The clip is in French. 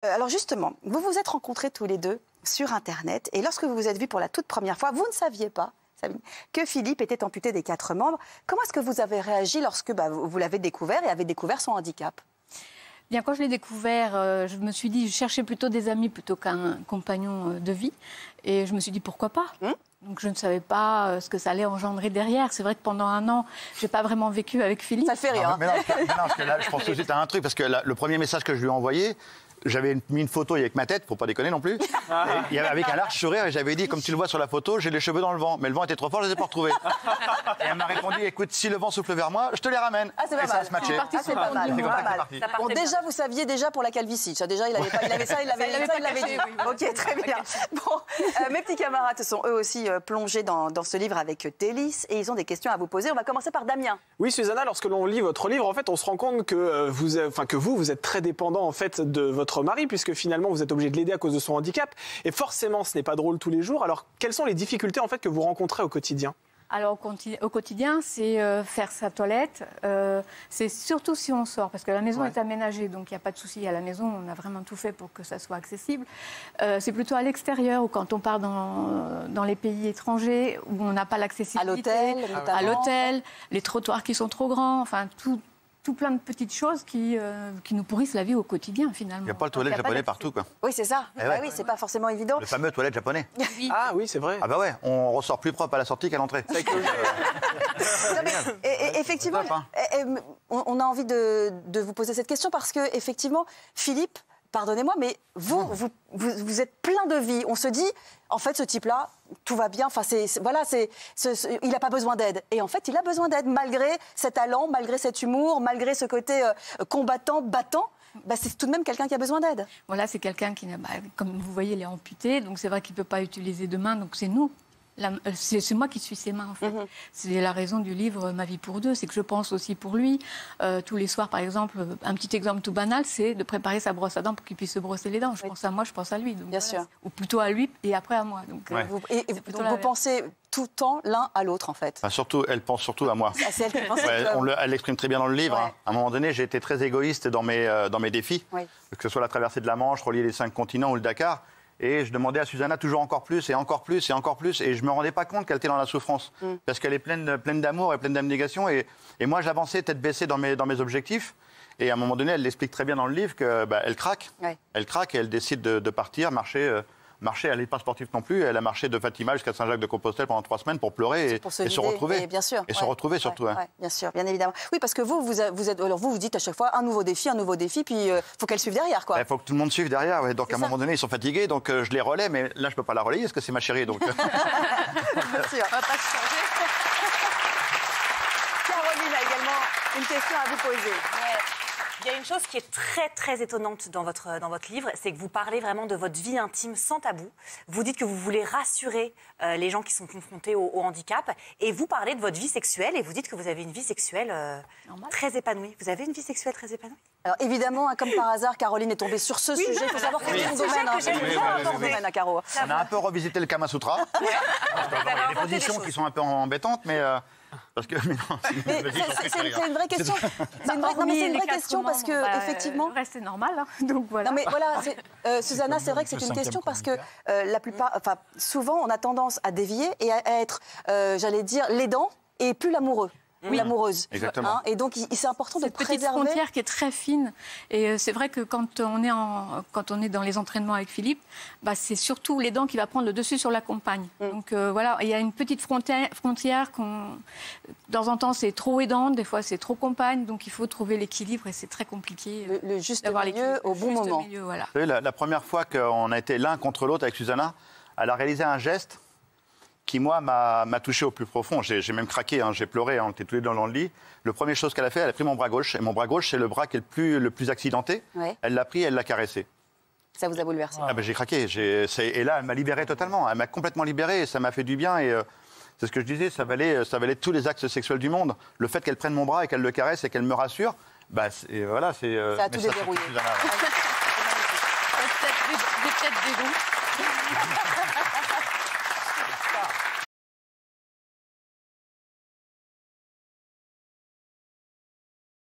Alors justement, vous vous êtes rencontrés tous les deux sur Internet et lorsque vous vous êtes vus pour la toute première fois, vous ne saviez pas que Philippe était amputé des 4 membres. Comment est-ce que vous avez réagi lorsque vous l'avez découvert et avez découvert son handicap? Bien, quand je l'ai découvert, je me suis dit, je cherchais plutôt des amis plutôt qu'un compagnon de vie. Et je me suis dit, pourquoi pas Donc je ne savais pas ce que ça allait engendrer derrière. C'est vrai que pendant 1 an, je n'ai pas vraiment vécu avec Philippe. Ça fait rire. Mais non, parce que là, je pense aussi que tu as un truc, parce que là, le premier message que je lui ai envoyé, j'avais mis une photo avec ma tête, faut pas déconner non plus, et avec un large sourire, et j'avais dit, comme tu le vois sur la photo, j'ai les cheveux dans le vent, mais le vent était trop fort, je les ai pas retrouvés. Et elle m'a répondu, écoute, si le vent souffle vers moi, je te les ramène. Ah, c'est pas et mal. ça se matchait. C'est pas mal. C'est comme ça que c'est parti. Bon, déjà, vous saviez déjà pour la calvitie. Ça, déjà, il avait ça, il l'avait dit. Ok, très bien. Bon, mes petits camarades sont eux aussi plongés dans ce livre avec délice, et ils ont des questions à vous poser. On va commencer par Damien. Oui, Susanna, lorsque l'on lit votre livre, en fait, on se rend compte que vous êtes très dépendant en fait de votre mari, puisque finalement vous êtes obligé de l'aider à cause de son handicap, et forcément ce n'est pas drôle tous les jours. Alors quelles sont les difficultés en fait que vous rencontrez au quotidien? Alors au quotidien, c'est faire sa toilette, c'est surtout si on sort, parce que la maison est aménagée, donc il n'y a pas de souci à la maison, on a vraiment tout fait pour que ça soit accessible. C'est plutôt à l'extérieur, ou quand on part dans les pays étrangers, où on n'a pas l'accessibilité. À l'hôtel, notamment. À l'hôtel, les trottoirs qui sont trop grands, enfin tout plein de petites choses qui nous pourrissent la vie au quotidien, finalement. Il n'y a pas le toilette japonais partout, quoi. Oui, c'est ça. Oui, c'est pas forcément évident. Le fameux toilette japonais. Ah oui, c'est vrai. Ah bah ouais, on ressort plus propre à la sortie qu'à l'entrée. Effectivement, on a envie de vous poser cette question parce que, effectivement, Philippe, pardonnez-moi, mais vous êtes plein de vie. On se dit, en fait, ce type-là, tout va bien. Enfin, il n'a pas besoin d'aide. Et en fait, il a besoin d'aide, malgré cet talent, malgré cet humour, malgré ce côté combattant, battant. C'est tout de même quelqu'un qui a besoin d'aide. Voilà, c'est quelqu'un qui, comme vous voyez, il est amputé. Donc c'est vrai qu'il ne peut pas utiliser de main. Donc c'est nous. C'est moi qui suis ses mains, en fait. C'est la raison du livre Ma vie pour deux. C'est que je pense aussi pour lui. Tous les soirs, par exemple, un petit exemple tout banal, c'est de préparer sa brosse à dents pour qu'il puisse se brosser les dents. Je pense à moi, je pense à lui. Donc, bien sûr. Ou plutôt à lui et après à moi. Donc, vous pensez tout le temps l'un à l'autre, en fait. Enfin, surtout, elle pense surtout à moi. C'est elle qui pense elle l'exprime très bien dans le livre. Ouais. Hein. À un moment donné, j'ai été très égoïste dans mes défis. Oui. Que ce soit la traversée de la Manche, relier les 5 continents ou le Dakar. Et je demandais à Susanna toujours encore plus et encore plus et encore plus. Et je ne me rendais pas compte qu'elle était dans la souffrance. Parce qu'elle est pleine d'amour et pleine d'abnégation. Et moi, j'avançais tête baissée dans mes objectifs. Et à un moment donné, elle l'explique très bien dans le livre qu'elle craque. Ouais. Elle craque et elle décide de partir, marcher. Elle n'est pas sportive non plus. Elle a marché de Fatima jusqu'à Saint-Jacques-de-Compostelle pendant 3 semaines pour pleurer et se retrouver. Bien sûr. Et se retrouver surtout. Ouais, bien sûr, bien évidemment. Oui, parce que vous dites à chaque fois un nouveau défi, puis il faut qu'elle suive derrière, quoi. Il faut que tout le monde suive derrière. Ouais. Donc à un moment donné, ils sont fatigués, donc je les relais, mais là, je ne peux pas la relayer parce que c'est ma chérie. Donc... Bien sûr. On va pas se changer. Caroline a également une question à vous poser. Il y a une chose qui est très, très étonnante dans votre livre, c'est que vous parlez vraiment de votre vie intime sans tabou. Vous dites que vous voulez rassurer les gens qui sont confrontés au handicap. Et vous parlez de votre vie sexuelle et vous dites que vous avez une vie sexuelle très épanouie. Vous avez une vie sexuelle très épanouie? Alors évidemment, comme par hasard, Caroline est tombée sur ce sujet. Il faut savoir que c'est son domaine, à Caro. On a un peu revisité le Kama Sutra. Il y a des positions qui sont un peu embêtantes, mais... Parce que c'est une vraie question. C'est une vraie question parce que effectivement. C'est normal. Hein. Donc voilà. Non mais voilà, Susanna, c'est vrai que c'est une question parce que souvent on a tendance à dévier et à être, j'allais dire, l'aidant et plus l'amoureux. Oui, l'amoureuse. Exactement. Et donc, c'est important de préserver... Cette petite frontière qui est très fine. Et c'est vrai que quand on est dans les entraînements avec Philippe, c'est surtout l'aidant qui va prendre le dessus sur la compagne. Donc voilà, il y a une petite frontière de temps en temps, c'est trop aidant, des fois, c'est trop compagne. Donc il faut trouver l'équilibre et c'est très compliqué. Le juste milieu au bon moment. Milieu, voilà. Vous savez, la première fois qu'on a été l'un contre l'autre avec Susanna, elle a réalisé un geste qui, moi, m'a touché au plus profond. J'ai même craqué, j'ai pleuré, on était tous les deux dans le lit. La première chose qu'elle a fait, elle a pris mon bras gauche. Et mon bras gauche, c'est le bras qui est le plus accidenté. Ouais. Elle l'a pris, elle l'a caressé. Ça vous a bouleversé? J'ai craqué. Et là, elle m'a libéré totalement. Elle m'a complètement libéré et ça m'a fait du bien. Et c'est ce que je disais, ça valait tous les actes sexuels du monde. Le fait qu'elle prenne mon bras et qu'elle le caresse et qu'elle me rassure, voilà, c'est... ça a tout déverrouillé. Des têtes des roues.